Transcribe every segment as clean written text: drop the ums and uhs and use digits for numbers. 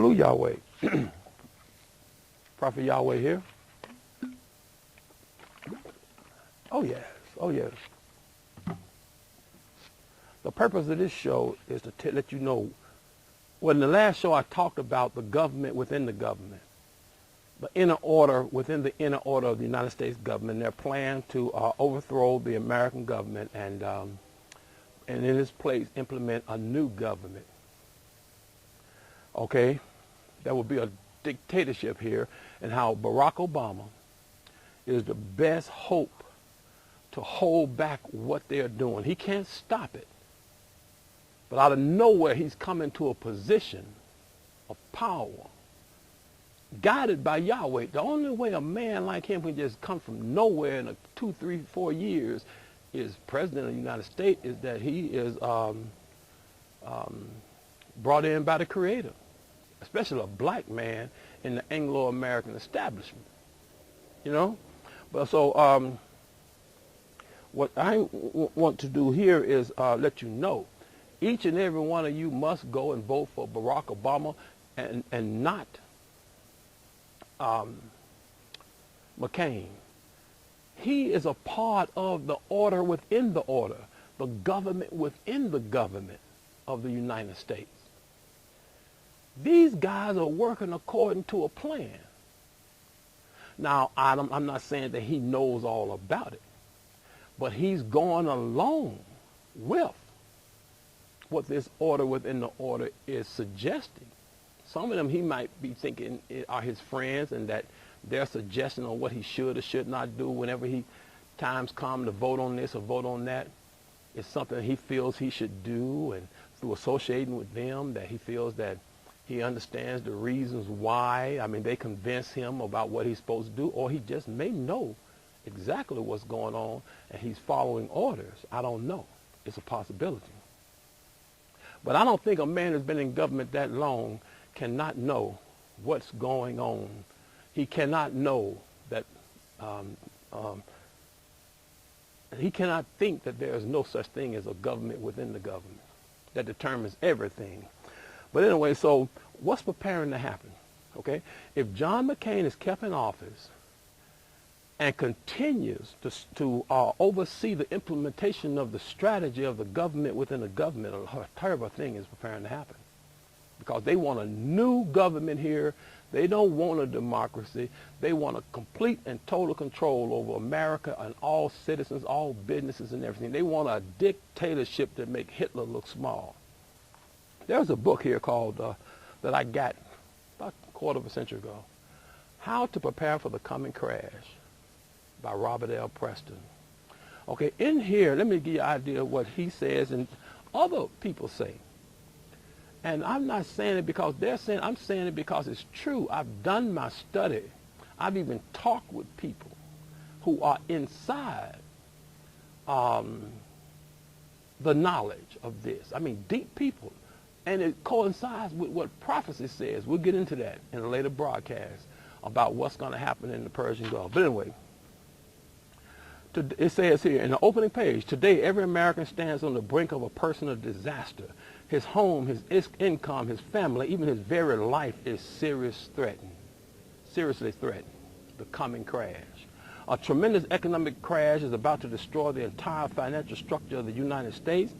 Blue Yahweh. Prophet Yahweh here. Oh yes, oh yes. The purpose of this show is to let you know, well, in the last show I talked about the government within the government, the inner order within the inner order of the United States government, their plan to overthrow the American government and in its place implement a new government. Okay, there will be a dictatorship here, and how Barack Obama is the best hope to hold back what they're doing. He can't stop it, but out of nowhere he's coming to a position of power, guided by Yahweh. The only way a man like him can just come from nowhere in 2, 3, 4 years is president of the United States is that he is brought in by the Creator, especially a black man in the Anglo-American establishment, you know. But so what I want to do here is let you know, each and every one of you must go and vote for Barack Obama and not McCain. He is a part of the order within the order, the government within the government of the United States. These guys are working according to a plan. Now, I'm not saying that he knows all about it, but he's going along with what this order within the order is suggesting. Some of them he might be thinking are his friends, and that their suggestion on what he should or should not do whenever times come to vote on this or vote on that is something he feels he should do, and through associating with them that he feels that he understands the reasons why. I mean, they convince him about what he's supposed to do, or he just may know exactly what's going on and he's following orders. I don't know. It's a possibility. But I don't think a man who's been in government that long cannot know what's going on. He cannot know that, he cannot think that there is no such thing as a government within the government that determines everything. But anyway, so what's preparing to happen? Okay, if John McCain is kept in office and continues to oversee the implementation of the strategy of the government within the government, a terrible thing is preparing to happen, because they want a new government here. They don't want a democracy. They want a complete and total control over America and all citizens, all businesses and everything. They want a dictatorship that make Hitler look small. There's a book here called, that I got about a quarter of a century ago, How to Prepare for the Coming Crash by Robert L. Preston. Okay, in here, let me give you an idea of what he says and other people say. And I'm not saying it because they're saying, I'm saying it because it's true. I've done my study. I've even talked with people who are inside the knowledge of this. I mean, deep people. And it coincides with what prophecy says. We'll get into that in a later broadcast about what's going to happen in the Persian Gulf. But anyway, it says here in the opening page, today every American stands on the brink of a personal disaster. His home, his income, his family, even his very life is seriously threatened. The coming crash. A tremendous economic crash is about to destroy the entire financial structure of the United States.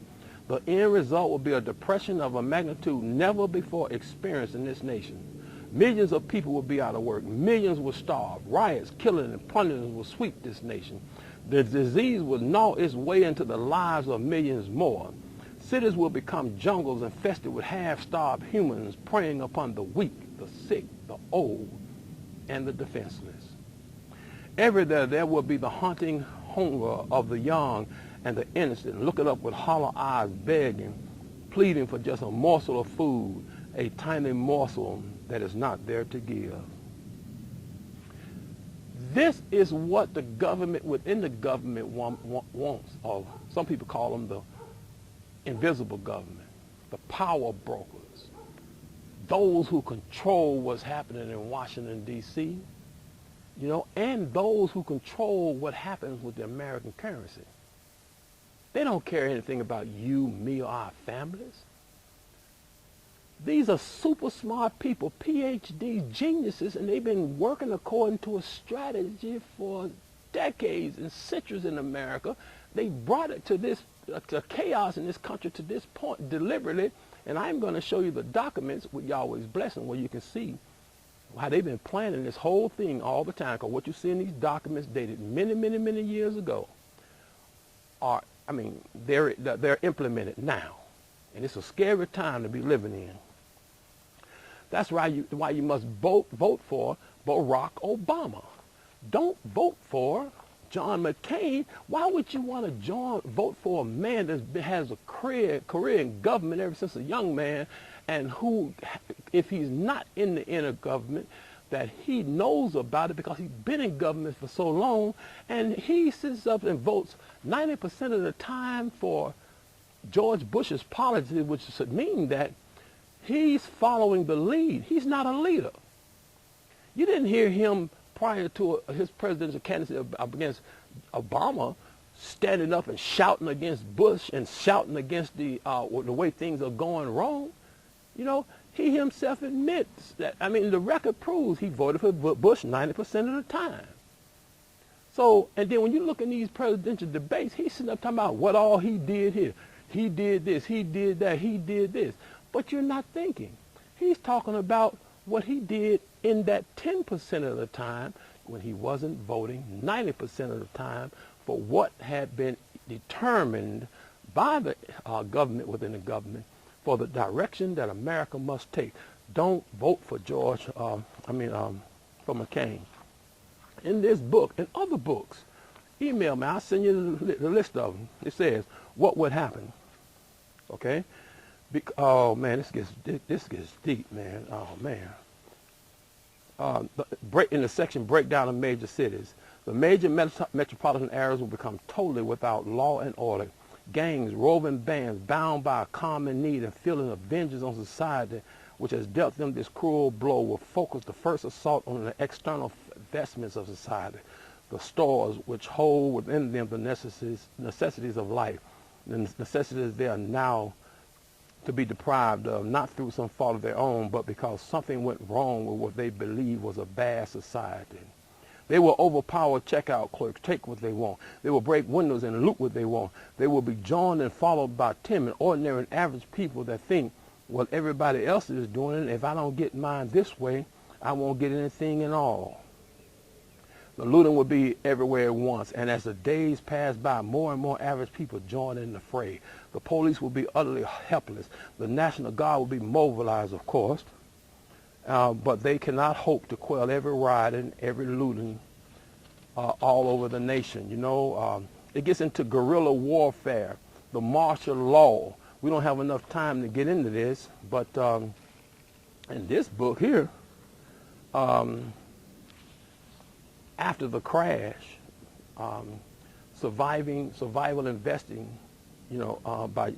The end result will be a depression of a magnitude never before experienced in this nation. Millions of people will be out of work. Millions will starve. Riots, killing, and plundering will sweep this nation. The disease will gnaw its way into the lives of millions more. Cities will become jungles infested with half-starved humans preying upon the weak, the sick, the old, and the defenseless. Everywhere there will be the haunting hunger of the young and the innocent, looking up with hollow eyes, begging, pleading for just a morsel of food, a tiny morsel that is not there to give. This is what the government within the government wants, or some people call them the invisible government, the power brokers, those who control what's happening in Washington, D.C., you know, and those who control what happens with the American currency. They don't care anything about you, me, or our families. These are super smart people, PhD geniuses, and they've been working according to a strategy for decades and centuries in America. They brought it to this to chaos in this country to this point deliberately, and I'm going to show you the documents with Yahweh's blessing where you can see how they've been planning this whole thing all the time. Because what you see in these documents dated many, many, many years ago are, I mean, they're implemented now, and it's a scary time to be living in. That's why you must vote for Barack Obama. Don't vote for John McCain. Why would you want to vote for a man that has a career in government ever since a young man, and who, if he's not in the inner government, that he knows about it because he's been in government for so long, and he sits up and votes 90% of the time for George Bush's policy, which would mean that he's following the lead. He's not a leader. You didn't hear him prior to his presidential candidacy against Obama standing up and shouting against Bush and shouting against the way things are going wrong. You know, he himself admits that. I mean, the record proves he voted for Bush 90% of the time. So, and then when you look in these presidential debates, he's sitting up talking about what all he did here. He did this, he did that, he did this. But you're not thinking. He's talking about what he did in that 10% of the time when he wasn't voting 90% of the time for what had been determined by the government within the government for the direction that America must take. Don't vote for for McCain. In this book and other books, email me. I'll send you the list of them. It says what would happen. Okay. Oh man, this gets deep, man. Oh man. In the section breakdown of major cities, the major metropolitan areas will become totally without law and order. Gangs, roving bands, bound by a common need and feeling of vengeance on society, which has dealt them this cruel blow, will focus the first assault on the external vestments of society, the stores which hold within them the necessities of life, the necessities they are now to be deprived of, not through some fault of their own, but because something went wrong with what they believe was a bad society. They will overpower checkout clerks, take what they want. They will break windows and loot what they want. They will be joined and followed by timid, ordinary, and average people that think, well, everybody else is doing it. If I don't get mine this way, I won't get anything at all. The looting will be everywhere at once, and as the days pass by, more and more average people join in the fray. The police will be utterly helpless. The National Guard will be mobilized, of course, but they cannot hope to quell every riot and every looting all over the nation. You know, it gets into guerrilla warfare, the martial law. We don't have enough time to get into this, but in this book here, after the crash, survival investing, you know, by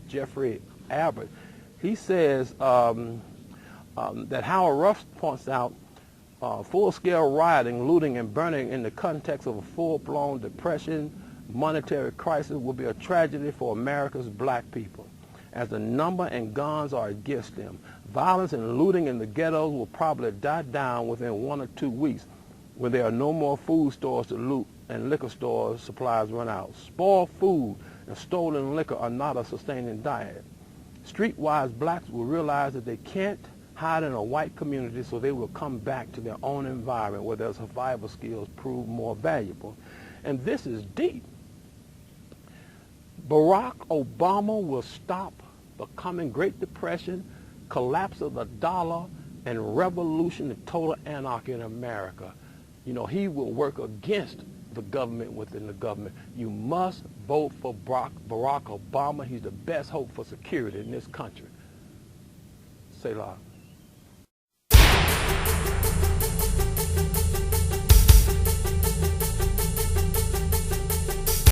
Jeffrey Abbott, he says that Howard Ruff points out full-scale rioting, looting, and burning in the context of a full-blown depression, monetary crisis will be a tragedy for America's black people, as the number and guns are against them. Violence and looting in the ghettos will probably die down within 1 or 2 weeks when there are no more food stores to loot and liquor stores supplies run out. Spoiled food and stolen liquor are not a sustaining diet. Streetwise blacks will realize that they can't hide in a white community, so they will come back to their own environment where their survival skills prove more valuable. And this is deep. Barack Obama will stop the coming Great Depression, collapse of the dollar, and revolution and total anarchy in America. You know, he will work against the government within the government. You must vote for Barack Obama. He's the best hope for security in this country. Selah.